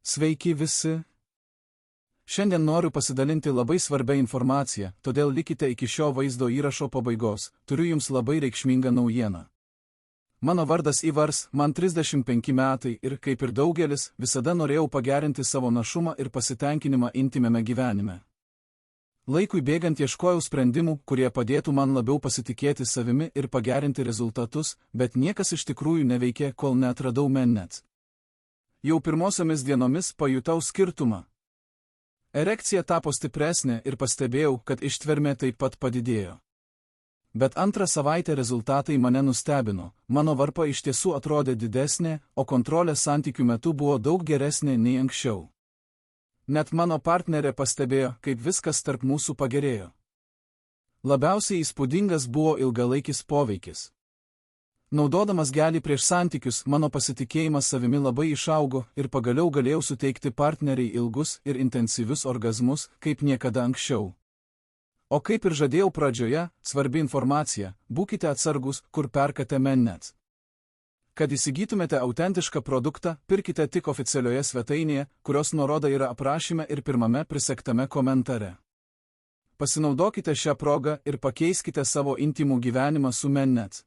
Sveiki visi! Šiandien noriu pasidalinti labai svarbią informaciją, todėl likite iki šio vaizdo įrašo pabaigos, turiu jums labai reikšmingą naujieną. Mano vardas Ivars, man 35 metai ir, kaip ir daugelis, visada norėjau pagerinti savo našumą ir pasitenkinimą intimiame gyvenime. Laikui bėgant ieškojau sprendimų, kurie padėtų man labiau pasitikėti savimi ir pagerinti rezultatus, bet niekas iš tikrųjų neveikė, kol neatradau Mennets. Jau pirmosiomis dienomis pajutau skirtumą. Erekcija tapo stipresnė ir pastebėjau, kad ištvermė taip pat padidėjo. Bet antrą savaitę rezultatai mane nustebino, mano varpa iš tiesų atrodė didesnė, o kontrolė santykių metu buvo daug geresnė nei anksčiau. Net mano partnerė pastebėjo, kaip viskas tarp mūsų pagerėjo. Labiausiai įspūdingas buvo ilgalaikis poveikis. Naudodamas gelį prieš santykius, mano pasitikėjimas savimi labai išaugo ir pagaliau galėjau suteikti partneriai ilgus ir intensyvius orgazmus, kaip niekada anksčiau. O kaip ir žadėjau pradžioje, svarbi informacija, būkite atsargus, kur perkate Mennets. Kad įsigytumėte autentišką produktą, pirkite tik oficialioje svetainėje, kurios nuoroda yra aprašyme ir pirmame prisektame komentare. Pasinaudokite šią progą ir pakeiskite savo intimų gyvenimą su Mennets.